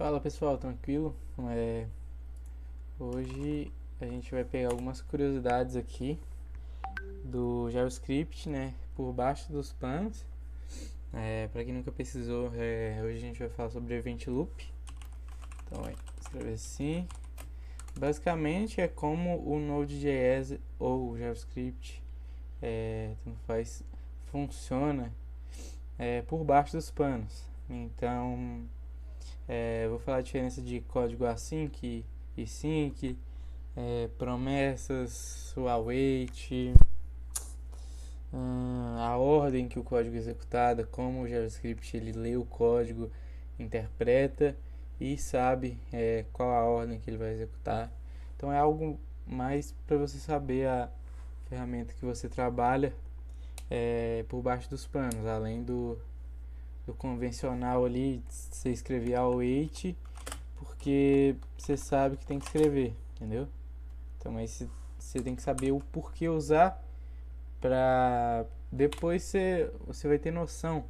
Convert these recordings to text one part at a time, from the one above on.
Fala pessoal, tranquilo? Hoje a gente vai pegar algumas curiosidades aqui do JavaScript, né? Por baixo dos panos. Para quem nunca pesquisou, hoje a gente vai falar sobre Event Loop. Então, escrever assim. Basicamente é como o Node.js ou o JavaScript, tanto faz, funciona por baixo dos panos. Então, vou falar a diferença de código async e sync, promessas, o await, a ordem que o código é executado, como o JavaScript ele lê o código, interpreta e sabe qual a ordem que ele vai executar. Então é algo mais para você saber a ferramenta que você trabalha por baixo dos panos, além do convencional ali, você escrever await, porque você sabe que tem que escrever, entendeu? Então aí você tem que saber o porquê usar, para depois você vai ter noção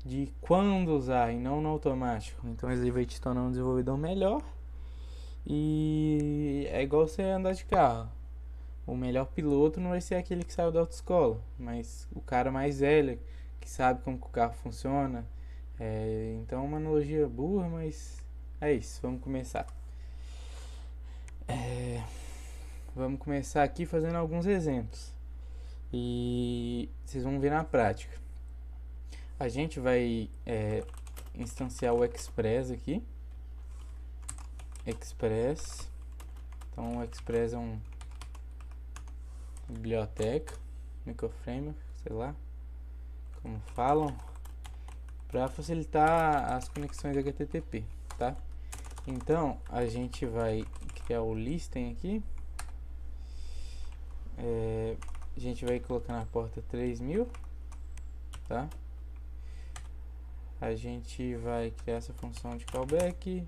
de quando usar e não no automático. Então ele vai te tornar um desenvolvedor melhor. E é igual você andar de carro. O melhor piloto não vai ser aquele que saiu da autoescola, mas o cara mais velho, que sabe como que o carro funciona. Então é uma analogia burra, mas é isso, vamos começar. Vamos começar aqui fazendo alguns exemplos. E vocês vão ver na prática. A gente vai instanciar o Express aqui. Express. Então o Express é uma biblioteca, microframework, sei lá como falam, para facilitar as conexões HTTP, tá? Então a gente vai criar o listen aqui. A gente vai colocar na porta 3000, tá? A gente vai criar essa função de callback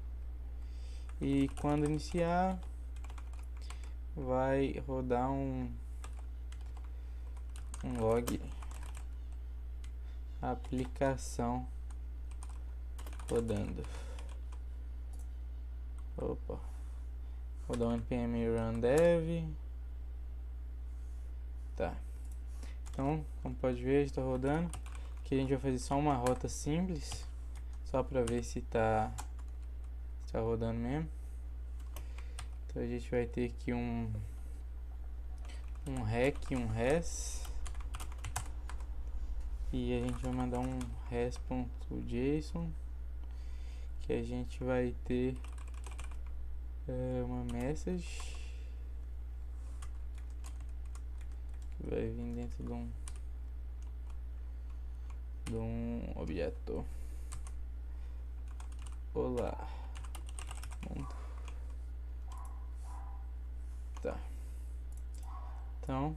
e quando iniciar vai rodar um log aplicação rodando. Rodar um npm run dev. Tá. Então, como pode ver, está rodando. Aqui a gente vai fazer só uma rota simples, só para ver se tá rodando mesmo. Então a gente vai ter aqui um rec, um res, e a gente vai mandar um res.json, que a gente vai ter uma message que vai vir dentro de um objeto. Olá mundo. Tá. Então,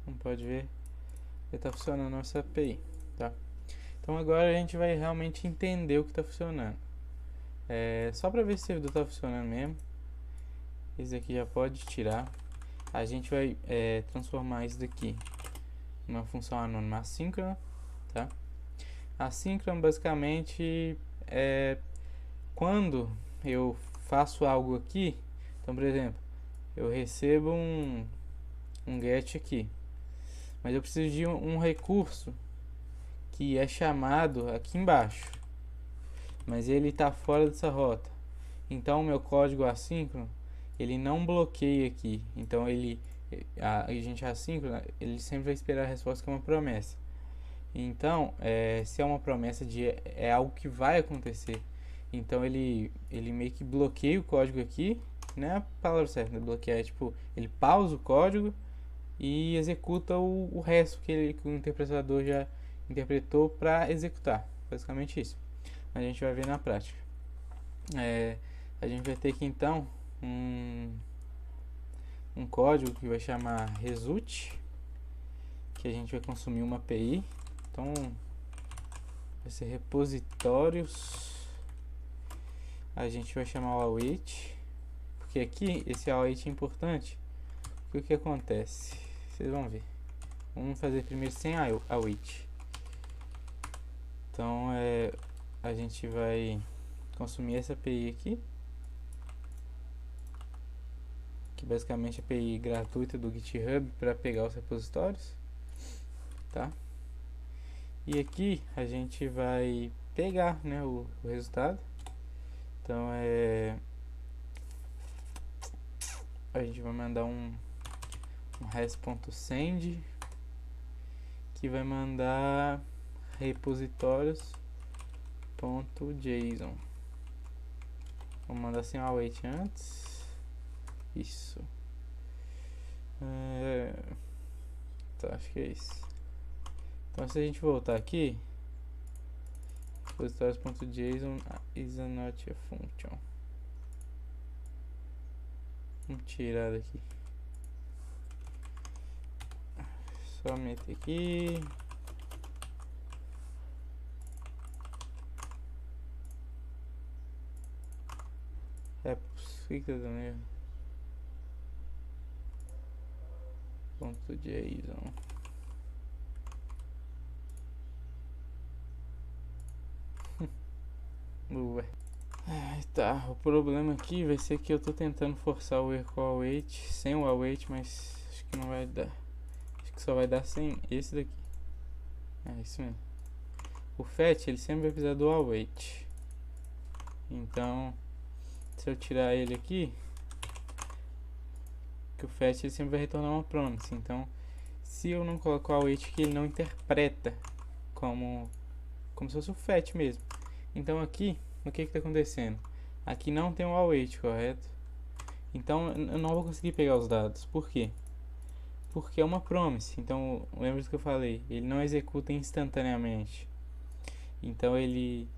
como pode ver, já está funcionando a nossa API, tá? Então agora a gente vai realmente entender o que está funcionando. Só para ver se o servidor está funcionando mesmo. Esse aqui já pode tirar. A gente vai transformar isso daqui numa função anônima assíncrona, tá? Assíncrona basicamente é quando eu faço algo aqui. Então, por exemplo, eu recebo um get aqui, mas eu preciso de um recurso que é chamado aqui embaixo, mas ele está fora dessa rota. Então o meu código assíncrono ele não bloqueia aqui. Então a agente assíncrona ele sempre vai esperar a resposta que é uma promessa. Então se é uma promessa é algo que vai acontecer, então ele meio que bloqueia o código aqui, né? A palavra certa, né? Bloquear é tipo, ele pausa o código e executa o resto que o interpretador já interpretou para executar. Basicamente isso. A gente vai ver na prática. A gente vai ter aqui então um código que vai chamar result, que a gente vai consumir uma API. Então vai ser repositórios. A gente vai chamar o await, porque aqui esse await é importante. Porque o que acontece? Vocês vão ver. Vamos fazer primeiro sem await. Então a gente vai consumir essa API aqui, que basicamente é a API gratuita do GitHub para pegar os repositórios, tá? E aqui a gente vai pegar, né, o resultado. Então a gente vai mandar um res.send que vai mandar repositórios.json. Vamos mandar assim o await antes. Isso. Tá, acho que é isso. Então se a gente voltar aqui, repositórios.json is not a function. Vamos tirar daqui. Só meter aqui. Repos, o que tá dando erro? .json. Ué. Tá, o problema aqui vai ser que eu tô tentando forçar o erro com o await, sem o await, mas acho que não vai dar. Acho que só vai dar sem esse daqui. É isso mesmo. O fetch ele sempre vai precisar do await. Então, se eu tirar ele aqui, que o fetch ele sempre vai retornar uma promise. Então, se eu não colocar o await aqui, ele não interpreta como se fosse o fetch mesmo. Então aqui, o que está acontecendo? Aqui não tem o await, correto? Então eu não vou conseguir pegar os dados. Por quê? Porque é uma promise. Então, lembra do que eu falei? Ele não executa instantaneamente. Então ele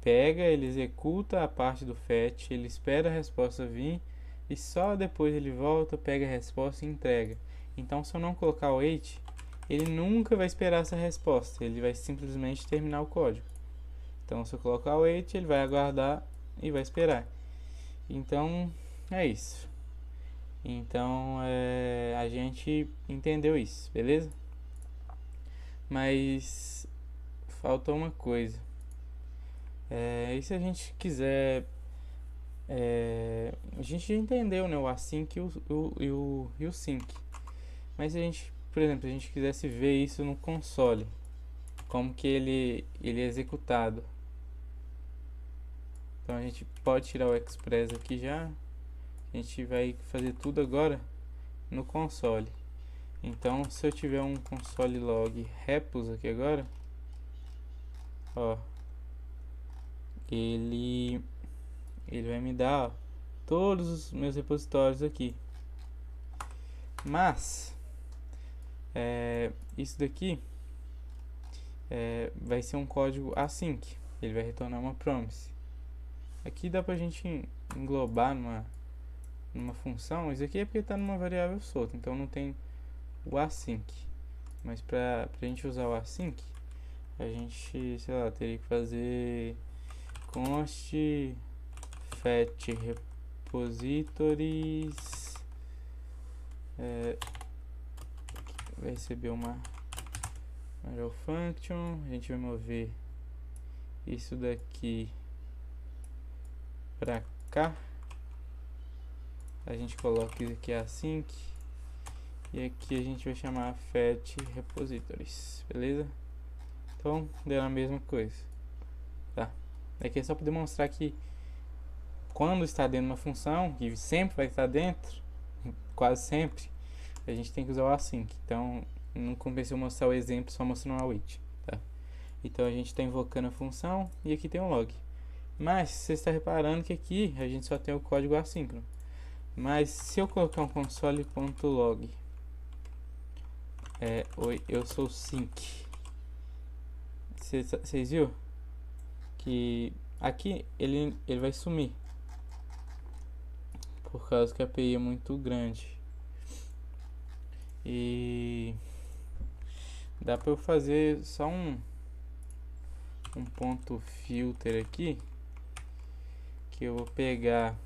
pega, ele executa a parte do fetch, ele espera a resposta vir e só depois ele volta, pega a resposta e entrega. Então, se eu não colocar o await, ele nunca vai esperar essa resposta. Ele vai simplesmente terminar o código. Então, se eu colocar o await, ele vai aguardar e vai esperar. Então, é isso. Então, a gente entendeu isso, beleza? Mas falta uma coisa. E se a gente quiser... a gente já entendeu, né, o async e o sync. Mas se a gente, por exemplo, a gente quisesse ver isso no console, como que ele é executado. Então a gente pode tirar o express aqui já. A gente vai fazer tudo agora no console. Então se eu tiver um console log repos aqui agora, ó, ele vai me dar, ó, todos os meus repositórios aqui. Mas isso daqui vai ser um código async. Ele vai retornar uma promise. Aqui dá pra gente englobar numa função. Isso aqui é porque está numa variável solta, então não tem o async. Mas pra gente usar o async, a gente, sei lá, teria que fazer const fetch repositories, vai receber uma arrow function. A gente vai mover isso daqui pra cá. A gente coloca isso aqui async. E aqui a gente vai chamar fetch repositories, beleza? Então, deu a mesma coisa, tá? Aqui é só para demonstrar que quando está dentro de uma função, que sempre vai estar dentro, quase sempre, a gente tem que usar o async. Então, não compensa eu mostrar o exemplo só mostrando o await, tá? Então, a gente está invocando a função e aqui tem um log. Mas, você está reparando que aqui a gente só tem o código assíncrono. Mas, se eu colocar um console.log, oi, eu sou sync, vocês viram que aqui ele vai sumir por causa que a API é muito grande. E dá para eu fazer só um ponto filter aqui, que eu vou pegar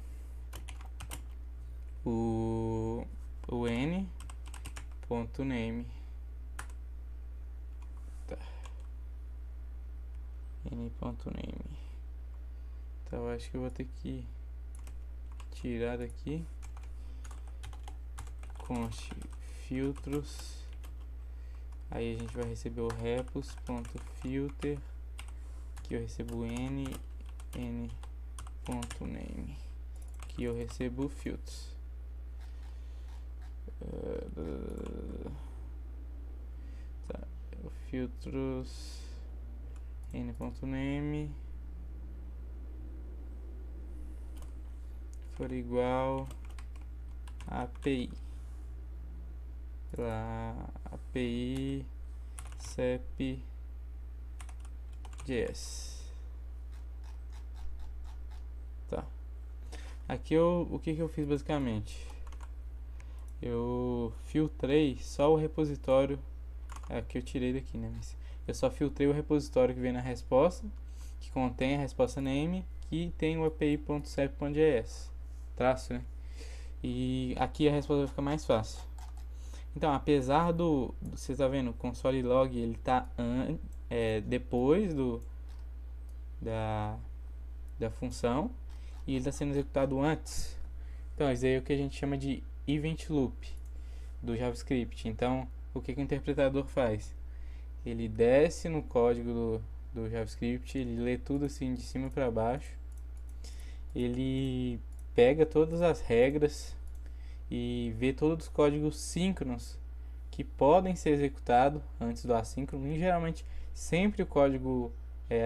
o n.name, tá, n.name, Então acho que eu vou ter que tirar daqui. Const filtros. Aí a gente vai receber o repos.filter. Aqui eu recebo n n.name. Aqui eu recebo filtros. Tá, filtros n.name for igual a API. Pela API CEP.js. Tá. Aqui o que eu fiz basicamente? Eu filtrei só o repositório. Aqui eu tirei daqui, né? Mas eu só filtrei o repositório que vem na resposta, que contém a resposta name, que tem o api.cep.js. Traço, né? E aqui a resposta vai ficar mais fácil. Então, apesar você está vendo, o console log ele está depois da função e ele está sendo executado antes. Então, isso aí é o que a gente chama de event loop do JavaScript. Então, o que o interpretador faz? Ele desce no código do JavaScript, ele lê tudo assim de cima para baixo, ele pega todas as regras e vê todos os códigos síncronos que podem ser executados antes do assíncrono. E geralmente sempre o código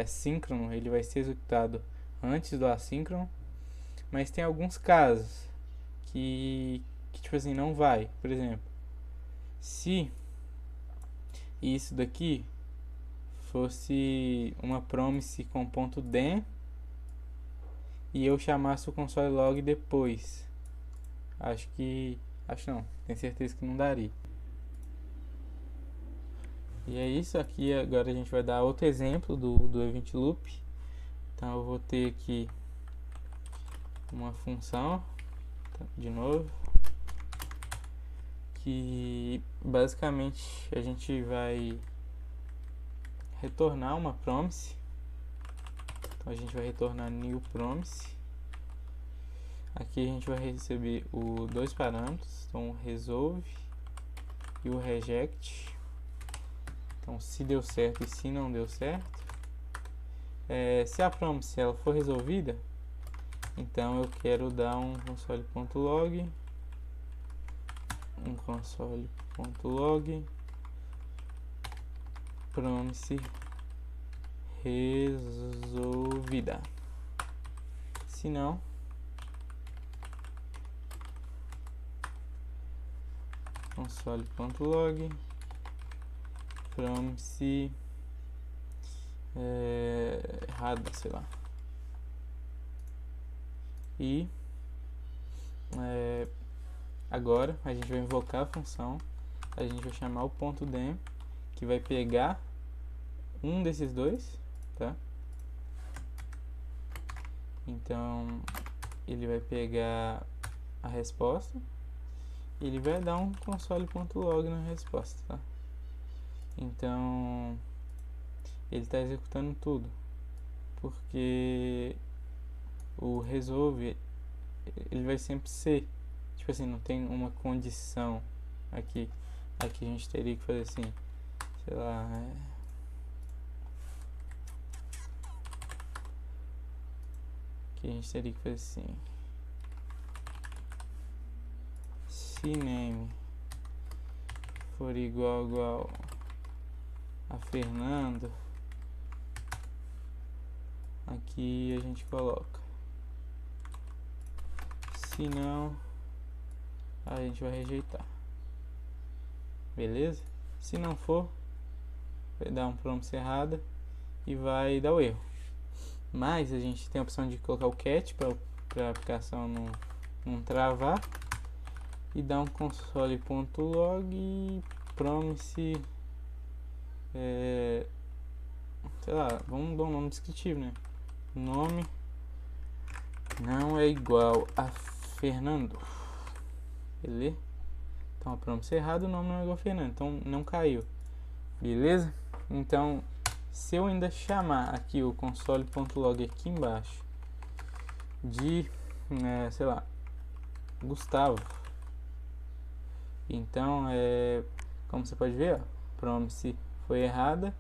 síncrono ele vai ser executado antes do assíncrono, mas tem alguns casos que tipo assim não vai. Por exemplo, se isso daqui fosse uma promise com ponto .dem e eu chamasse o console log depois, acho não, tenho certeza que não daria. E é isso. Aqui agora a gente vai dar outro exemplo do event loop. Então eu vou ter aqui uma função, de novo, que basicamente a gente vai retornar uma promise. Então a gente vai retornar new promise. Aqui a gente vai receber dois parâmetros, então o resolve e o reject. Então se deu certo e se não deu certo. Se a promise ela for resolvida, então eu quero dar um console.log, promise resolvida. Se não, console.log promise errada, sei lá. E agora a gente vai invocar a função, a gente vai chamar o ponto .dem, que vai pegar um desses dois, tá? Então ele vai pegar a resposta e ele vai dar um console.log na resposta, tá? Então ele está executando tudo, porque o resolve ele vai sempre ser, tipo assim, não tem uma condição aqui. Aqui a gente teria que fazer assim, sei lá, aqui a gente teria que fazer assim, se name for igual a Fernando, aqui a gente coloca, se não, a gente vai rejeitar, beleza? Se não for, vai dar um promise errada e vai dar o erro. Mas a gente tem a opção de colocar o cat para a aplicação não travar e dar um console.log promise, sei lá, vamos dar um nome descritivo, né? Nome não é igual a Fernando, beleza? Então a promise errada, o nome não é igual a Fernando, então não caiu, beleza? Então se eu ainda chamar aqui o console.log aqui embaixo de, sei lá, Gustavo. Então, como você pode ver, ó, promise foi errada,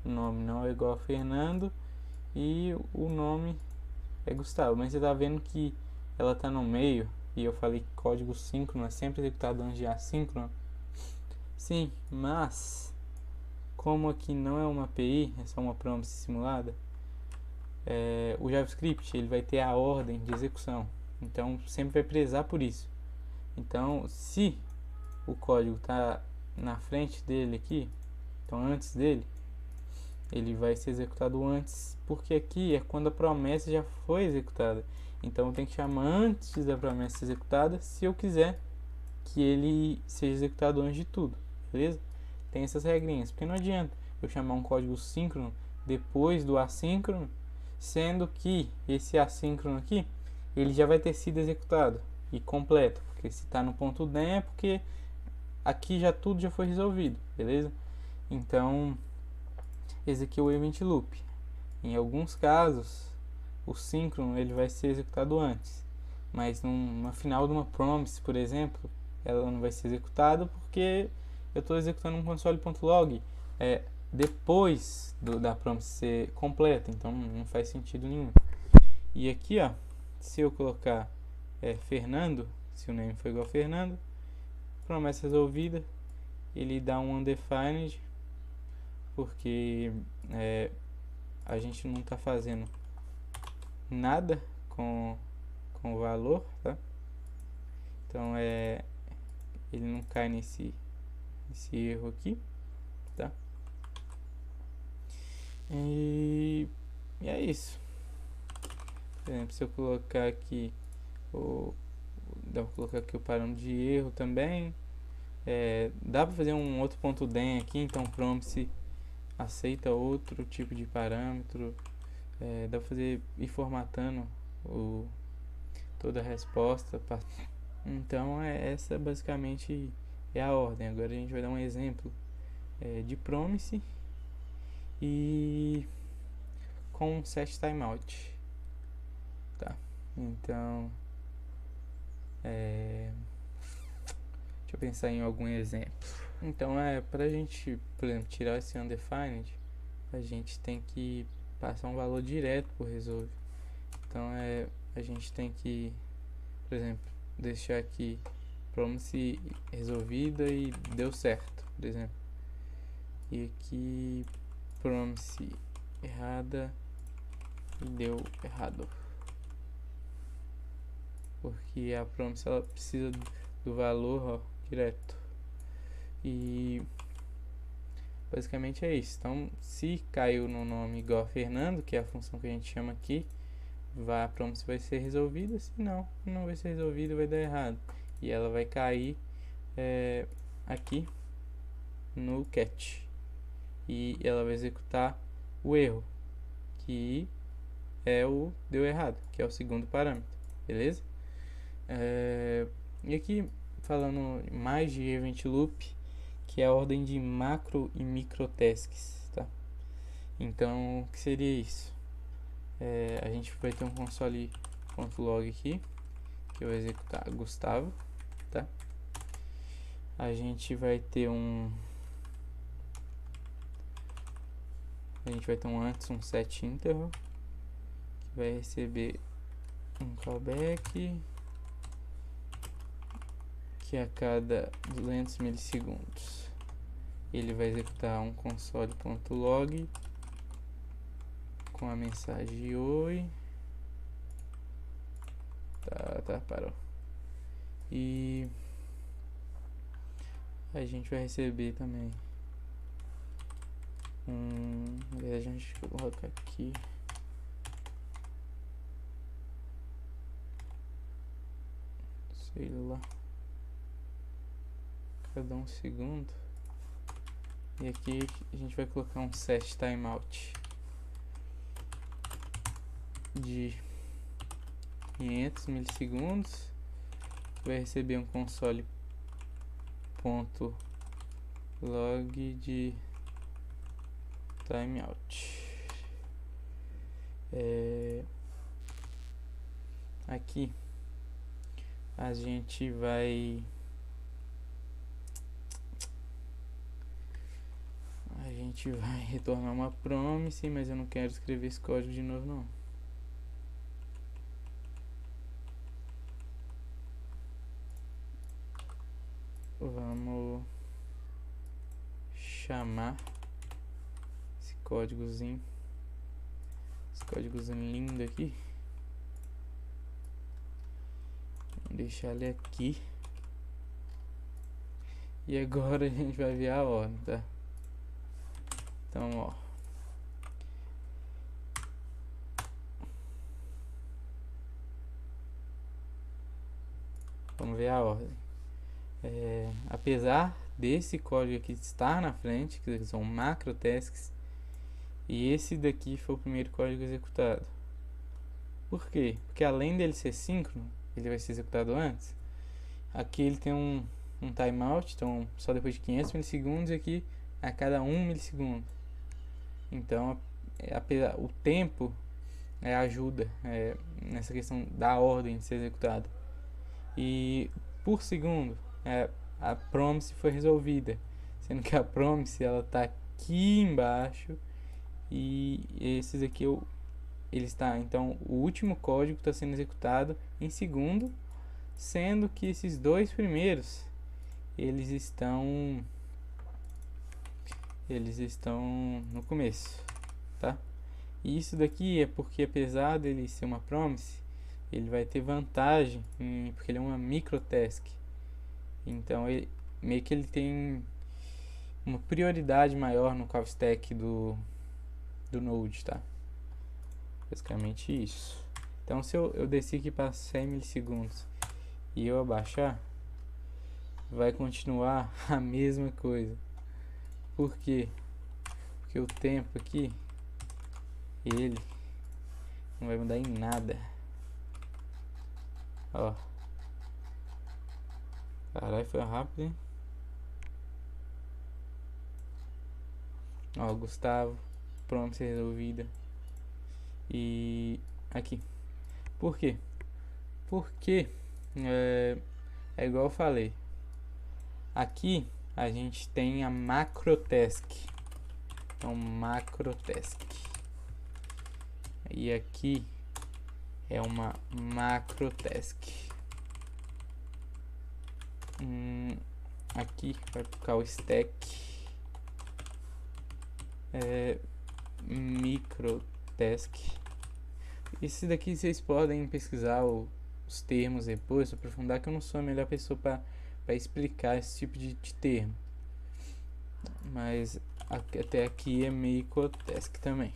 o nome não é igual a Fernando e o nome é Gustavo. Mas você tá vendo que ela tá no meio, e eu falei que código síncrono é sempre executado antes de assíncrono. Sim, mas como aqui não é uma API, é só uma promise simulada, o JavaScript ele vai ter a ordem de execução, então sempre vai prezar por isso. Então, se o código está na frente dele aqui, então antes dele, ele vai ser executado antes, porque aqui é quando a promessa já foi executada. Então tem que chamar antes da promessa executada, se eu quiser que ele seja executado antes de tudo, beleza? Tem essas regrinhas, porque não adianta eu chamar um código síncrono depois do assíncrono, sendo que esse assíncrono aqui, ele já vai ter sido executado e completo, porque se está no ponto DEM é porque aqui já tudo já foi resolvido, beleza? Então, esse aqui é o event loop. Em alguns casos, o síncrono ele vai ser executado antes, mas no final de uma promise, por exemplo, ela não vai ser executada porque eu estou executando um console.log depois da promise ser completa, então não faz sentido nenhum. E aqui, ó, se eu colocar Fernando, se o name for igual a Fernando, promessa resolvida, ele dá um undefined, porque a gente não está fazendo nada com o valor, tá? Então ele não cai nesse erro aqui, tá? E é isso. Por exemplo, se eu colocar aqui dá pra colocar aqui o parâmetro de erro também. Dá para fazer um outro ponto DEM aqui, então promise aceita outro tipo de parâmetro. Dá para fazer ir formatando toda a resposta. Então essa basicamente é a ordem. Agora a gente vai dar um exemplo de promise e com set timeout, tá? Então deixa eu pensar em algum exemplo. Então pra gente, por exemplo, tirar esse undefined, a gente tem que passar um valor direto por resolve. Então a gente tem que, por exemplo, deixar aqui promise resolvida e deu certo, por exemplo. E aqui promise errada e deu errado. Porque a promise ela precisa do valor, ó, direto. E basicamente é isso. Então, se caiu no nome igual a Fernando, que é a função que a gente chama aqui, a promise vai ser resolvida. Se não vai ser resolvida, vai dar errado. E ela vai cair aqui no catch. E ela vai executar o erro, que é o deu errado, que é o segundo parâmetro, beleza? E aqui falando mais de event loop, que é a ordem de macro e micro tasks, tá? Então, o que seria isso? A gente vai ter um console.log aqui, que vai executar Gustavo, tá? A gente vai ter um antes um set interval, que vai receber um callback que a cada 200 milissegundos ele vai executar um console.log com a mensagem oi. Parou. E a gente vai receber também a gente coloca aqui sei lá, cada um segundo. E aqui a gente vai colocar um set timeout de 500 milissegundos. Vai receber um console.log de timeout. aqui a gente vai retornar uma promise, mas eu não quero escrever esse código de novo não. Vamos chamar esse códigozinho lindo aqui. Vou deixar ele aqui. E agora a gente vai ver a ordem, tá? Então, ó, vamos ver a ordem. Apesar desse código aqui estar na frente, que são macro tasks, e esse daqui foi o primeiro código executado. Por quê? Porque além dele ser síncrono, ele vai ser executado antes. Aqui ele tem um timeout, então só depois de 500 milissegundos, e aqui a cada 1 milissegundo. Então o tempo ajuda nessa questão da ordem de ser executada. E por segundo, a promise foi resolvida, sendo que a promise ela tá aqui embaixo e esses aqui ele está, então o último código está sendo executado em segundo, sendo que esses dois primeiros eles estão no começo, tá? E isso daqui é porque, apesar dele ser uma promise, ele vai ter vantagem porque ele é uma microtask. Então meio que ele tem uma prioridade maior no call stack do Node, tá? Basicamente isso. Então se eu descer aqui para 100 milissegundos e eu abaixar, vai continuar a mesma coisa. Por quê? Porque o tempo aqui, ele não vai mudar em nada. Ó. Caralho, foi rápido, hein? Ó, Gustavo, pronto, ser resolvida. E aqui. Por quê? Porque é igual eu falei. Aqui a gente tem a macrotask. Então, macrotask. E aqui é uma macrotask. Aqui vai ficar o stack. Microtask. Esse daqui vocês podem pesquisar os termos depois, se aprofundar, que eu não sou a melhor pessoa para explicar esse tipo de termo. Mas até aqui é microtask também,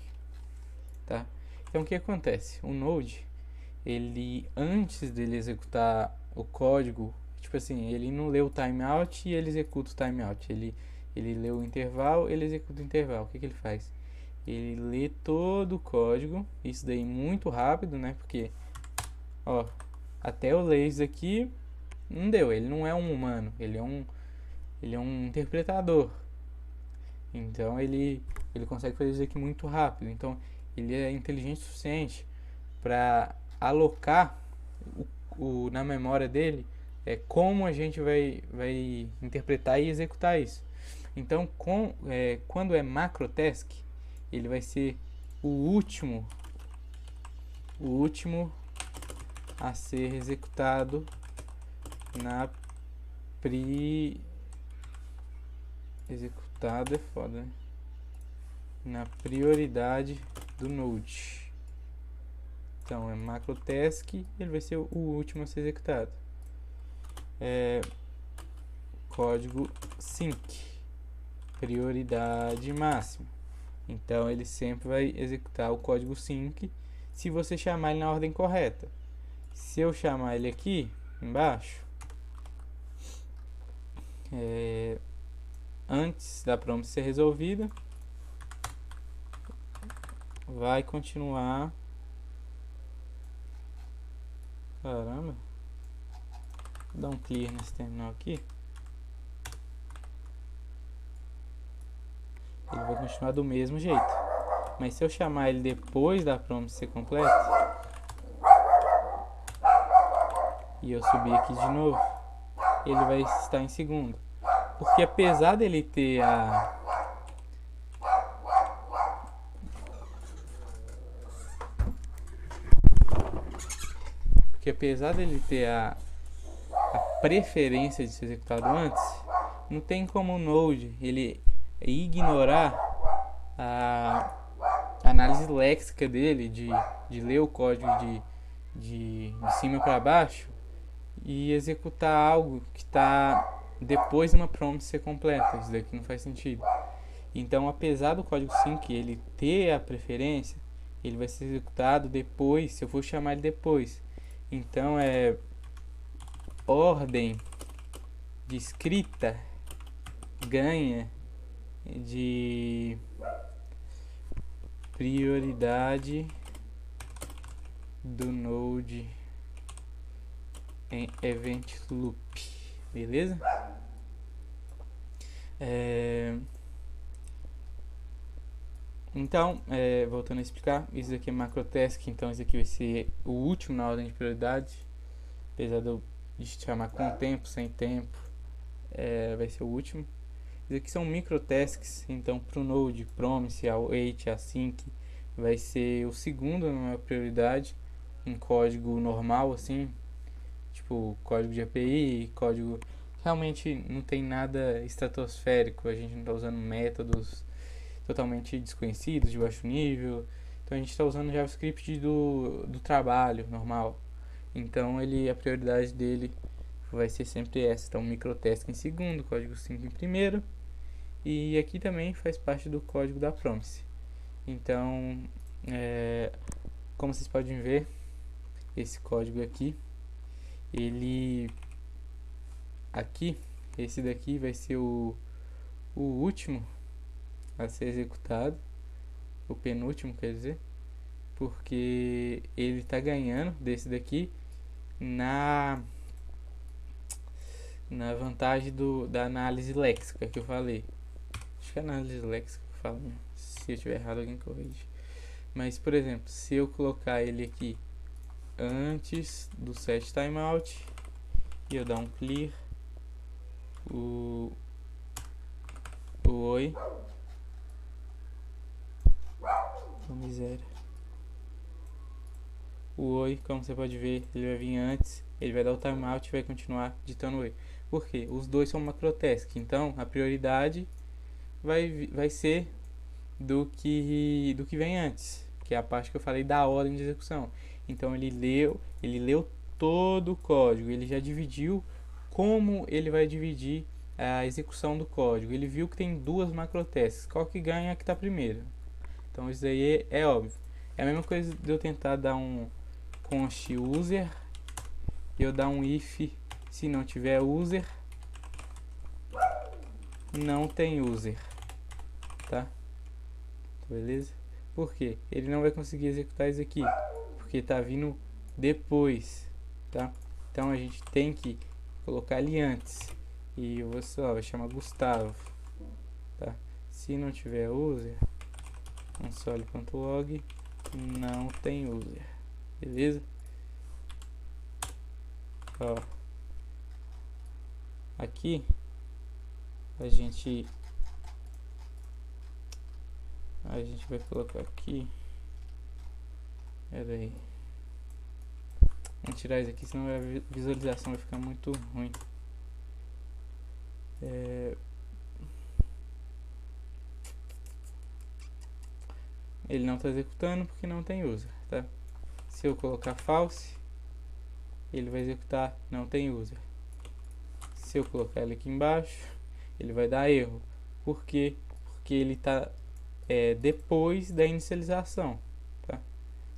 tá? Então o que acontece? O Node, ele antes dele executar o código, tipo assim, ele não lê o timeout e ele executa o timeout. Ele lê o intervalo, ele executa o intervalo. O que ele faz? Ele lê todo o código, isso daí muito rápido, né? Porque, ó, até eu ler isso aqui, não deu. Ele não é um humano, ele é um interpretador. Então ele consegue fazer isso aqui muito rápido. Então ele é inteligente o suficiente para alocar na memória dele como a gente vai interpretar e executar isso. Então quando é macrotask, ele vai ser o último a ser executado na executado é foda, né? Na prioridade do Node. Então é macrotask, ele vai ser o último a ser executado. Código sync, prioridade máxima. Então ele sempre vai executar o código sync se você chamar ele na ordem correta. Se eu chamar ele aqui embaixo, antes da prompt ser resolvida, vai continuar. Caramba, vou dar um clear nesse terminal aqui. Ele vai continuar do mesmo jeito. Mas se eu chamar ele depois da prompt ser completa, e eu subir aqui de novo, ele vai estar em segundo. Porque apesar dele ter a preferência de ser executado antes, não tem como o Node ele ignorar a análise léxica dele, de ler o código de cima para baixo e executar algo que está depois de uma prompt ser completa. Isso daqui não faz sentido. Então, apesar do código sync ele ter a preferência, ele vai ser executado depois, se eu for chamar ele depois. Então, ordem de escrita ganha de prioridade do Node em Event Loop, beleza? Então, voltando a explicar, isso aqui é macrotask, então isso aqui vai ser o último na ordem de prioridade, apesar de eu chamar com tempo, sem tempo, vai ser o último. Isso aqui são microtasks, então para o Node, Promise, Await, Async, vai ser o segundo na prioridade, em código normal, assim, tipo código de API, código realmente não tem nada estratosférico, a gente não está usando métodos totalmente desconhecidos, de baixo nível, então a gente está usando JavaScript do trabalho normal, então a prioridade dele vai ser sempre essa, então microtask em segundo, código sync em primeiro, e aqui também faz parte do código da Promise. Então, como vocês podem ver, esse código aqui, esse daqui vai ser o último a ser executado, o penúltimo, quer dizer, porque ele está ganhando desse daqui na vantagem da análise léxica que eu falei. Acho que é análise léxica que eu falo mesmo. Se eu estiver errado, alguém corrige. Mas, por exemplo, se eu colocar ele aqui antes do set timeout e eu dar um clear, o oi, miséria. O oi, como você pode ver, ele vai vir antes, ele vai dar o timeout e vai continuar ditando oi. Por quê? Os dois são macrotask, então a prioridade vai ser do que vem antes, que é a parte que eu falei da ordem de execução. Então ele leu todo o código, ele já dividiu como ele vai dividir a execução do código. Ele viu que tem duas macrotasks, qual que ganha a que está primeiro. Então isso aí é óbvio. É a mesma coisa de eu tentar dar um const user e eu dar um if se não tiver user, não tem user, tá? Beleza? Por quê? Ele não vai conseguir executar isso aqui, porque tá vindo depois, tá? Então a gente tem que colocar ali antes. E você vai chamar Gustavo, tá? Se não tiver user, console.log não tem user, beleza? Ó, aqui a gente vai colocar aqui, peraí, vamos tirar isso aqui, senão a visualização vai ficar muito ruim. Ele não está executando porque não tem user, tá? Se eu colocar false, ele vai executar não tem user. Se eu colocar ele aqui embaixo, ele vai dar erro. Por quê? Porque ele está depois da inicialização, tá?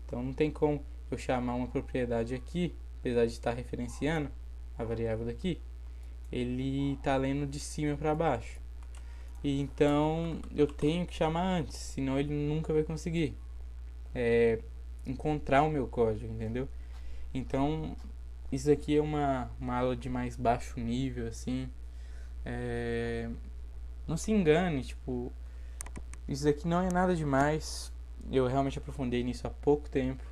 Então não tem como eu chamar uma propriedade aqui, apesar de estar referenciando a variável daqui, ele está lendo de cima para baixo. E então eu tenho que chamar antes, senão ele nunca vai conseguir encontrar o meu código, entendeu? Então isso aqui é uma aula de mais baixo nível, assim. Não se engane, tipo, isso aqui não é nada demais. Eu realmente aprofundei nisso há pouco tempo,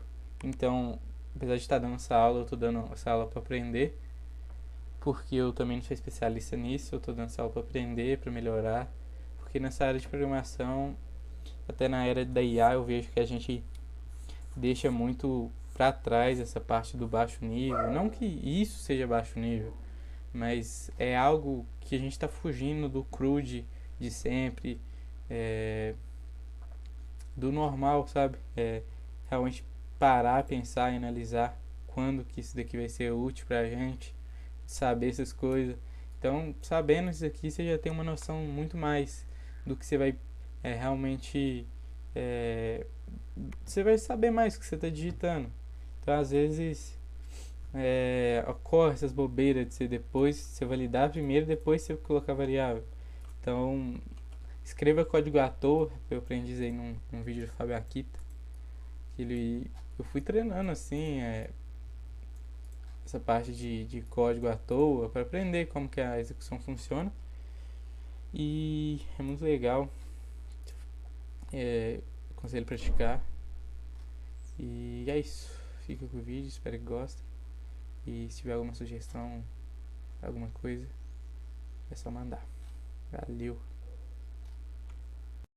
então apesar de estar dando essa aula, eu estou dando essa aula para aprender, porque eu também não sou especialista nisso, eu estou dando essa aula para aprender, para melhorar, porque nessa área de programação, até na era da IA, eu vejo que a gente deixa muito para trás essa parte do baixo nível. Não que isso seja baixo nível, mas é algo que a gente está fugindo do crude de sempre, é, do normal, sabe? Realmente parar, pensar e analisar quando que isso daqui vai ser útil pra gente, saber essas coisas. Então, sabendo isso aqui, você já tem uma noção muito mais do que você vai realmente. É, você vai saber mais o que você está digitando. Então, às vezes, ocorre essas bobeiras de você depois você validar primeiro, depois você colocar variável. Então, escreva código à toa. Eu aprendi isso aí num vídeo do Fábio Akita. Eu fui treinando assim, essa parte de código à toa para aprender como que a execução funciona. E é muito legal. Aconselho praticar. E é isso. Fica com o vídeo, espero que gostem. E se tiver alguma sugestão, alguma coisa, é só mandar. Valeu!